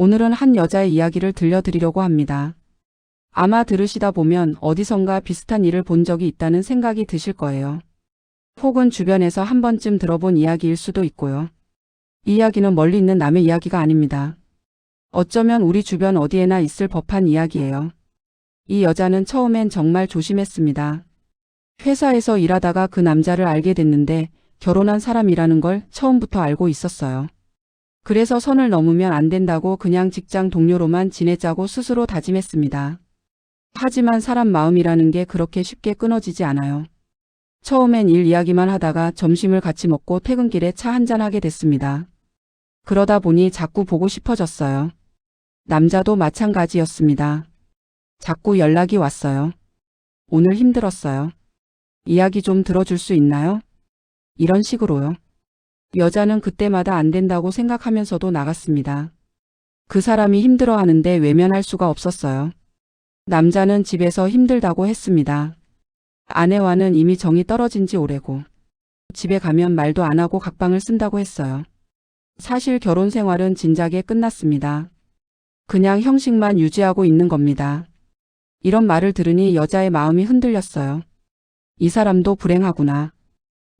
오늘은 한 여자의 이야기를 들려드리려고 합니다. 아마 들으시다 보면 어디선가 비슷한 일을 본 적이 있다는 생각이 드실 거예요. 혹은 주변에서 한 번쯤 들어본 이야기일 수도 있고요. 이 이야기는 멀리 있는 남의 이야기가 아닙니다. 어쩌면 우리 주변 어디에나 있을 법한 이야기예요. 이 여자는 처음엔 정말 조심했습니다. 회사에서 일하다가 그 남자를 알게 됐는데 결혼한 사람이라는 걸 처음부터 알고 있었어요. 그래서 선을 넘으면 안 된다고 그냥 직장 동료로만 지내자고 스스로 다짐했습니다. 하지만 사람 마음이라는 게 그렇게 쉽게 끊어지지 않아요. 처음엔 일 이야기만 하다가 점심을 같이 먹고 퇴근길에 차 한잔 하게 됐습니다. 그러다 보니 자꾸 보고 싶어졌어요. 남자도 마찬가지였습니다. 자꾸 연락이 왔어요. 오늘 힘들었어요. 이야기 좀 들어줄 수 있나요? 이런 식으로요. 여자는 그때마다 안 된다고 생각하면서도 나갔습니다. 그 사람이 힘들어하는데 외면할 수가 없었어요. 남자는 집에서 힘들다고 했습니다. 아내와는 이미 정이 떨어진 지 오래고 집에 가면 말도 안 하고 각방을 쓴다고 했어요. 사실 결혼 생활은 진작에 끝났습니다. 그냥 형식만 유지하고 있는 겁니다. 이런 말을 들으니 여자의 마음이 흔들렸어요. 이 사람도 불행하구나.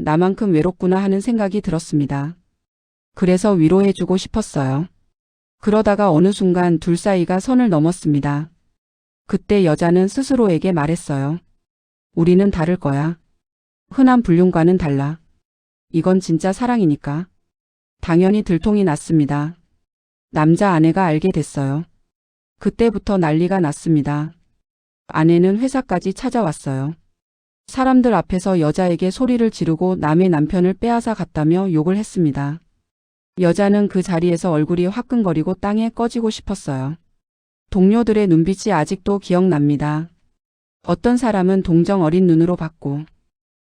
나만큼 외롭구나 하는 생각이 들었습니다. 그래서 위로해주고 싶었어요. 그러다가 어느 순간 둘 사이가 선을 넘었습니다. 그때 여자는 스스로에게 말했어요. 우리는 다를 거야. 흔한 불륜과는 달라. 이건 진짜 사랑이니까. 당연히 들통이 났습니다. 남자 아내가 알게 됐어요. 그때부터 난리가 났습니다. 아내는 회사까지 찾아왔어요. 사람들 앞에서 여자에게 소리를 지르고 남의 남편을 빼앗아 갔다며 욕을 했습니다. 여자는 그 자리에서 얼굴이 화끈거리고 땅에 꺼지고 싶었어요. 동료들의 눈빛이 아직도 기억납니다. 어떤 사람은 동정 어린 눈으로 봤고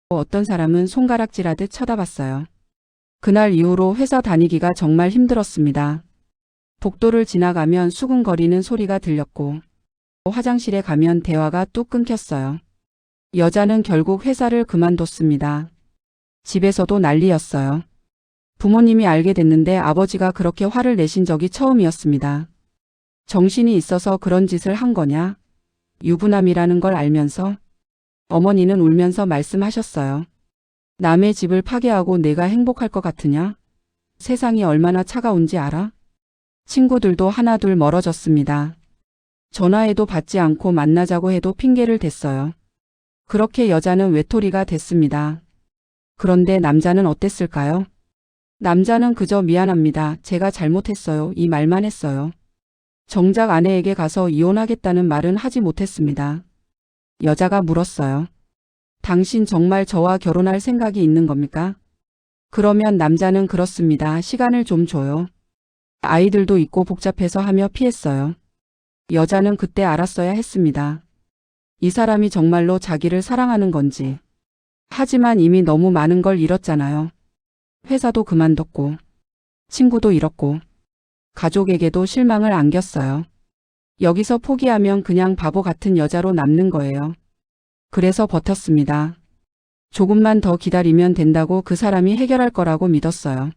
어떤 사람은 손가락질하듯 쳐다봤어요. 그날 이후로 회사 다니기가 정말 힘들었습니다. 복도를 지나가면 수근거리는 소리가 들렸고 화장실에 가면 대화가 뚝 끊겼어요. 여자는 결국 회사를 그만뒀습니다. 집에서도 난리였어요. 부모님이 알게 됐는데 아버지가 그렇게 화를 내신 적이 처음이었습니다. 정신이 있어서 그런 짓을 한 거냐? 유부남이라는 걸 알면서 어머니는 울면서 말씀하셨어요. 남의 집을 파괴하고 내가 행복할 것 같으냐? 세상이 얼마나 차가운지 알아? 친구들도 하나둘 멀어졌습니다. 전화해도 받지 않고 만나자고 해도 핑계를 댔어요. 그렇게 여자는 외톨이가 됐습니다. 그런데 남자는 어땠을까요? 남자는 그저 미안합니다. 제가 잘못했어요. 이 말만 했어요. 정작 아내에게 가서 이혼하겠다는 말은 하지 못했습니다. 여자가 물었어요. 당신 정말 저와 결혼할 생각이 있는 겁니까? 그러면 남자는 그렇습니다. 시간을 좀 줘요. 아이들도 있고 복잡해서 하며 피했어요. 여자는 그때 알았어야 했습니다. 이 사람이 정말로 자기를 사랑하는 건지. 하지만 이미 너무 많은 걸 잃었잖아요. 회사도 그만뒀고 친구도 잃었고 가족에게도 실망을 안겼어요. 여기서 포기하면 그냥 바보 같은 여자로 남는 거예요. 그래서 버텼습니다. 조금만 더 기다리면 된다고 그 사람이 해결할 거라고 믿었어요.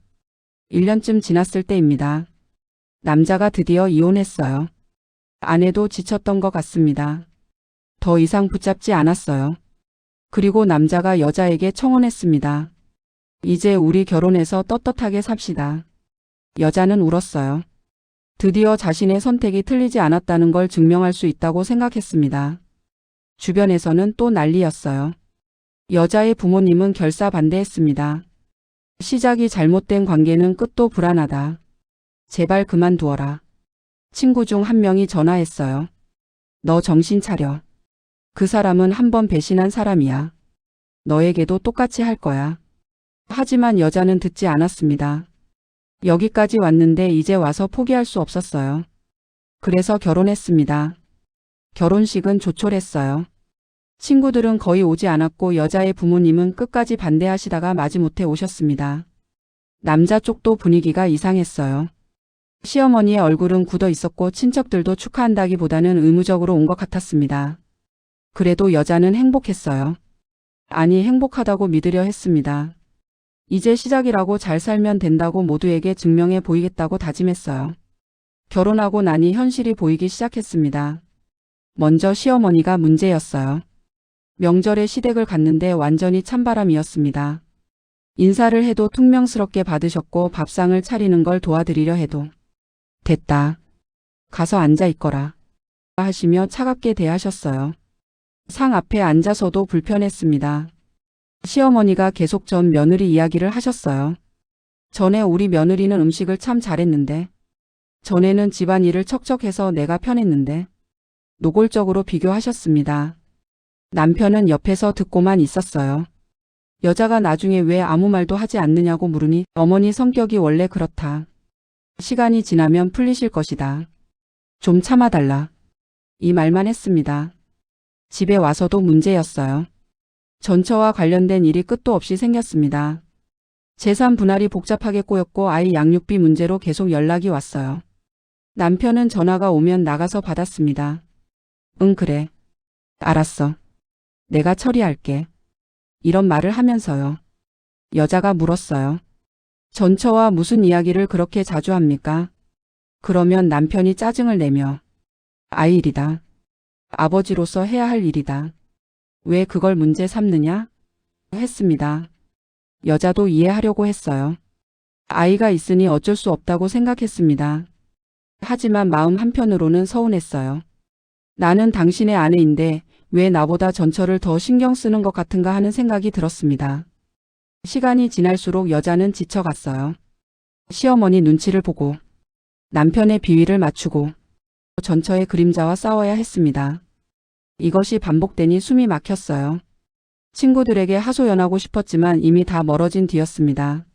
1년쯤 지났을 때입니다. 남자가 드디어 이혼했어요. 아내도 지쳤던 것 같습니다. 더 이상 붙잡지 않았어요. 그리고 남자가 여자에게 청혼했습니다. 이제 우리 결혼해서 떳떳하게 삽시다. 여자는 울었어요. 드디어 자신의 선택이 틀리지 않았다는 걸 증명할 수 있다고 생각했습니다. 주변에서는 또 난리였어요. 여자의 부모님은 결사 반대했습니다. 시작이 잘못된 관계는 끝도 불안하다. 제발 그만두어라. 친구 중 한 명이 전화했어요. 너 정신 차려. 그 사람은 한 번 배신한 사람이야. 너에게도 똑같이 할 거야. 하지만 여자는 듣지 않았습니다. 여기까지 왔는데 이제 와서 포기할 수 없었어요. 그래서 결혼했습니다. 결혼식은 조촐했어요. 친구들은 거의 오지 않았고 여자의 부모님은 끝까지 반대하시다가 마지못해 오셨습니다. 남자 쪽도 분위기가 이상했어요. 시어머니의 얼굴은 굳어 있었고 친척들도 축하한다기보다는 의무적으로 온 것 같았습니다. 그래도 여자는 행복했어요. 아니, 행복하다고 믿으려 했습니다. 이제 시작이라고 잘 살면 된다고 모두에게 증명해 보이겠다고 다짐했어요. 결혼하고 나니 현실이 보이기 시작했습니다. 먼저 시어머니가 문제였어요. 명절에 시댁을 갔는데 완전히 찬바람이었습니다. 인사를 해도 퉁명스럽게 받으셨고 밥상을 차리는 걸 도와드리려 해도 됐다. 가서 앉아 있거라. 하시며 차갑게 대하셨어요. 상 앞에 앉아서도 불편했습니다. 시어머니가 계속 전 며느리 이야기를 하셨어요. 전에 우리 며느리는 음식을 참 잘했는데, 전에는 집안일을 척척해서 내가 편했는데, 노골적으로 비교하셨습니다. 남편은 옆에서 듣고만 있었어요. 여자가 나중에 왜 아무 말도 하지 않느냐고 물으니 어머니 성격이 원래 그렇다. 시간이 지나면 풀리실 것이다. 좀 참아달라. 이 말만 했습니다. 집에 와서도 문제였어요. 전처와 관련된 일이 끝도 없이 생겼습니다. 재산 분할이 복잡하게 꼬였고 아이 양육비 문제로 계속 연락이 왔어요. 남편은 전화가 오면 나가서 받았습니다. 응 그래. 알았어. 내가 처리할게. 이런 말을 하면서요. 여자가 물었어요. 전처와 무슨 이야기를 그렇게 자주 합니까? 그러면 남편이 짜증을 내며 아이 일이다. 아버지로서 해야 할 일이다. 왜 그걸 문제 삼느냐? 했습니다. 여자도 이해하려고 했어요. 아이가 있으니 어쩔 수 없다고 생각했습니다. 하지만 마음 한편으로는 서운했어요. 나는 당신의 아내인데 왜 나보다 전처를 더 신경 쓰는 것 같은가 하는 생각이 들었습니다. 시간이 지날수록 여자는 지쳐갔어요. 시어머니 눈치를 보고 남편의 비위를 맞추고 전처의 그림자와 싸워야 했습니다. 이것이 반복되니 숨이 막혔어요. 친구들에게 하소연하고 싶었지만 이미 다 멀어진 뒤였습니다.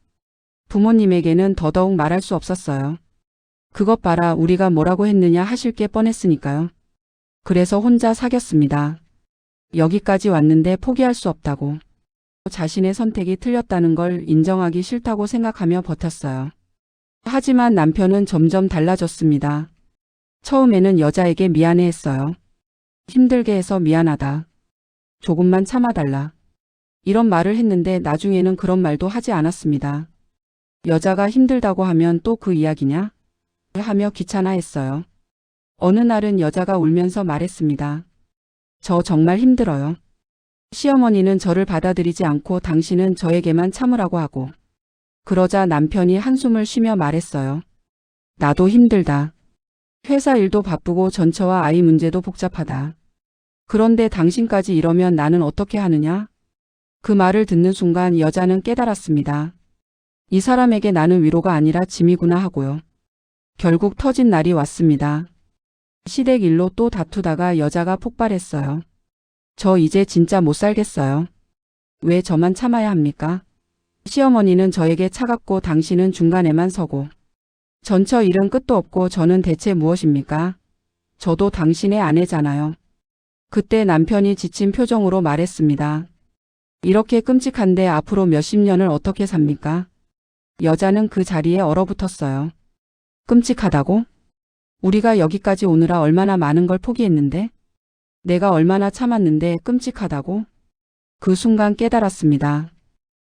부모님에게는 더더욱 말할 수 없었어요. 그것 봐라 우리가 뭐라고 했느냐 하실 게 뻔했으니까요. 그래서 혼자 사겼습니다. 여기까지 왔는데 포기할 수 없다고. 자신의 선택이 틀렸다는 걸 인정하기 싫다고 생각하며 버텼어요. 하지만 남편은 점점 달라졌습니다. 처음에는 여자에게 미안해했어요. 힘들게 해서 미안하다. 조금만 참아달라. 이런 말을 했는데 나중에는 그런 말도 하지 않았습니다. 여자가 힘들다고 하면 또 그 이야기냐? 하며 귀찮아했어요. 어느 날은 여자가 울면서 말했습니다. 저 정말 힘들어요. 시어머니는 저를 받아들이지 않고 당신은 저에게만 참으라고 하고. 그러자 남편이 한숨을 쉬며 말했어요. 나도 힘들다. 회사 일도 바쁘고 전처와 아이 문제도 복잡하다. 그런데 당신까지 이러면 나는 어떻게 하느냐? 그 말을 듣는 순간 여자는 깨달았습니다. 이 사람에게 나는 위로가 아니라 짐이구나 하고요. 결국 터진 날이 왔습니다. 시댁 일로 또 다투다가 여자가 폭발했어요. 저 이제 진짜 못 살겠어요. 왜 저만 참아야 합니까? 시어머니는 저에게 차갑고 당신은 중간에만 서고. 전처 일은 끝도 없고 저는 대체 무엇입니까? 저도 당신의 아내잖아요. 그때 남편이 지친 표정으로 말했습니다. 이렇게 끔찍한데 앞으로 몇십 년을 어떻게 삽니까? 여자는 그 자리에 얼어붙었어요. 끔찍하다고? 우리가 여기까지 오느라 얼마나 많은 걸 포기했는데? 내가 얼마나 참았는데 끔찍하다고? 그 순간 깨달았습니다.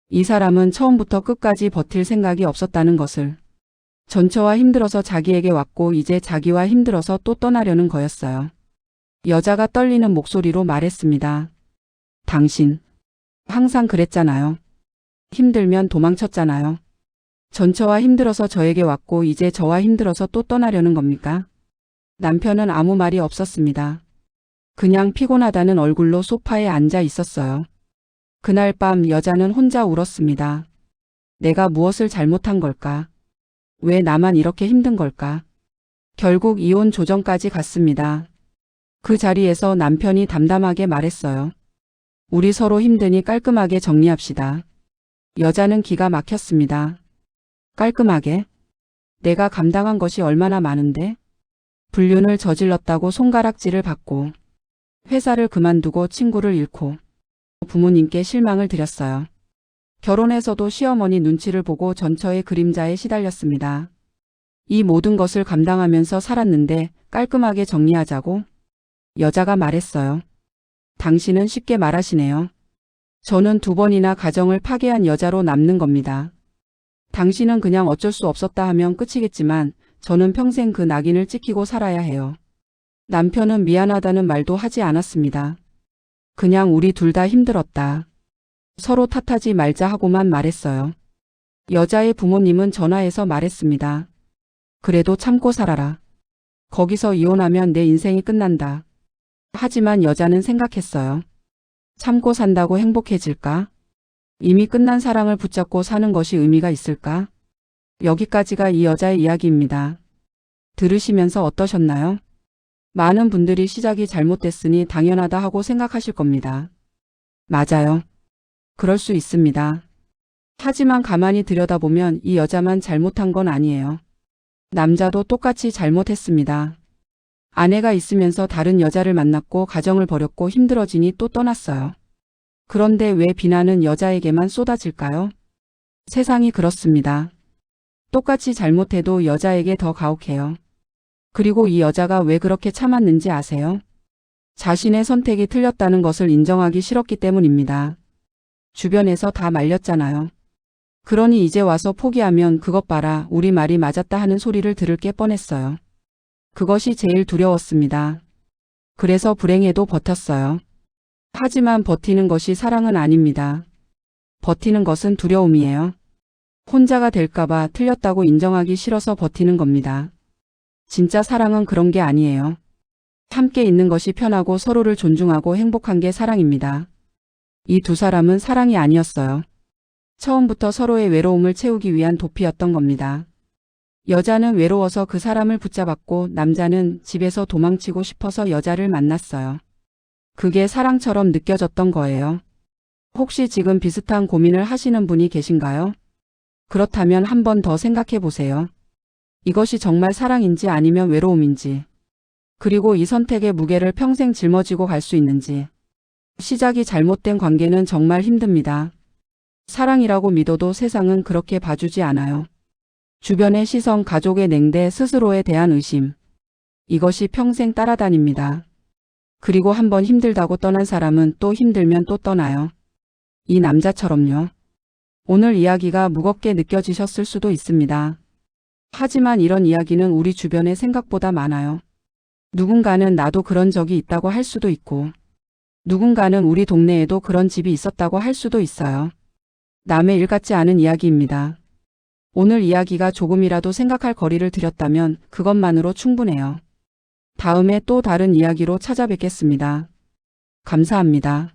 이 사람은 처음부터 끝까지 버틸 생각이 없었다는 것을. 전처와 힘들어서 자기에게 왔고 이제 자기와 힘들어서 또 떠나려는 거였어요. 여자가 떨리는 목소리로 말했습니다. 당신, 항상 그랬잖아요. 힘들면 도망쳤잖아요. 전처와 힘들어서 저에게 왔고 이제 저와 힘들어서 또 떠나려는 겁니까? 남편은 아무 말이 없었습니다. 그냥 피곤하다는 얼굴로 소파에 앉아 있었어요. 그날 밤 여자는 혼자 울었습니다. 내가 무엇을 잘못한 걸까? 왜 나만 이렇게 힘든 걸까? 결국 이혼 조정까지 갔습니다. 그 자리에서 남편이 담담하게 말했어요. 우리 서로 힘드니 깔끔하게 정리합시다. 여자는 기가 막혔습니다. 깔끔하게? 내가 감당한 것이 얼마나 많은데? 불륜을 저질렀다고 손가락질을 받고 회사를 그만두고 친구를 잃고 부모님께 실망을 드렸어요. 결혼해서도 시어머니 눈치를 보고 전처의 그림자에 시달렸습니다. 이 모든 것을 감당하면서 살았는데 깔끔하게 정리하자고? 여자가 말했어요. 당신은 쉽게 말하시네요. 저는 2번이나 가정을 파괴한 여자로 남는 겁니다. 당신은 그냥 어쩔 수 없었다 하면 끝이겠지만 저는 평생 그 낙인을 찍히고 살아야 해요. 남편은 미안하다는 말도 하지 않았습니다. 그냥 우리 둘 다 힘들었다. 서로 탓하지 말자 하고만 말했어요. 여자의 부모님은 전화해서 말했습니다. 그래도 참고 살아라. 거기서 이혼하면 내 인생이 끝난다. 하지만 여자는 생각했어요. 참고 산다고 행복해질까? 이미 끝난 사랑을 붙잡고 사는 것이 의미가 있을까? 여기까지가 이 여자의 이야기입니다. 들으시면서 어떠셨나요? 많은 분들이 시작이 잘못됐으니 당연하다 하고 생각하실 겁니다. 맞아요. 그럴 수 있습니다. 하지만 가만히 들여다보면 이 여자만 잘못한 건 아니에요. 남자도 똑같이 잘못했습니다. 아내가 있으면서 다른 여자를 만났고 가정을 버렸고 힘들어지니 또 떠났어요. 그런데 왜 비난은 여자에게만 쏟아질까요? 세상이 그렇습니다. 똑같이 잘못해도 여자에게 더 가혹해요. 그리고 이 여자가 왜 그렇게 참았는지 아세요? 자신의 선택이 틀렸다는 것을 인정하기 싫었기 때문입니다. 주변에서 다 말렸잖아요. 그러니 이제 와서 포기하면 그것 봐라, 우리 말이 맞았다 하는 소리를 들을 게 뻔했어요. 그것이 제일 두려웠습니다. 그래서 불행해도 버텼어요. 하지만 버티는 것이 사랑은 아닙니다. 버티는 것은 두려움이에요. 혼자가 될까봐 틀렸다고 인정하기 싫어서 버티는 겁니다. 진짜 사랑은 그런 게 아니에요. 함께 있는 것이 편하고 서로를 존중하고 행복한 게 사랑입니다. 이 두 사람은 사랑이 아니었어요. 처음부터 서로의 외로움을 채우기 위한 도피였던 겁니다. 여자는 외로워서 그 사람을 붙잡았고 남자는 집에서 도망치고 싶어서 여자를 만났어요. 그게 사랑처럼 느껴졌던 거예요. 혹시 지금 비슷한 고민을 하시는 분이 계신가요? 그렇다면 한 번 더 생각해 보세요. 이것이 정말 사랑인지 아니면 외로움인지. 그리고 이 선택의 무게를 평생 짊어지고 갈 수 있는지. 시작이 잘못된 관계는 정말 힘듭니다. 사랑이라고 믿어도 세상은 그렇게 봐주지 않아요. 주변의 시선, 가족의 냉대, 스스로에 대한 의심. 이것이 평생 따라다닙니다. 그리고 한번 힘들다고 떠난 사람은 또 힘들면 또 떠나요. 이 남자처럼요. 오늘 이야기가 무겁게 느껴지셨을 수도 있습니다. 하지만 이런 이야기는 우리 주변에 생각보다 많아요. 누군가는 나도 그런 적이 있다고 할 수도 있고, 누군가는 우리 동네에도 그런 집이 있었다고 할 수도 있어요. 남의 일 같지 않은 이야기입니다. 오늘 이야기가 조금이라도 생각할 거리를 드렸다면 그것만으로 충분해요. 다음에 또 다른 이야기로 찾아뵙겠습니다. 감사합니다.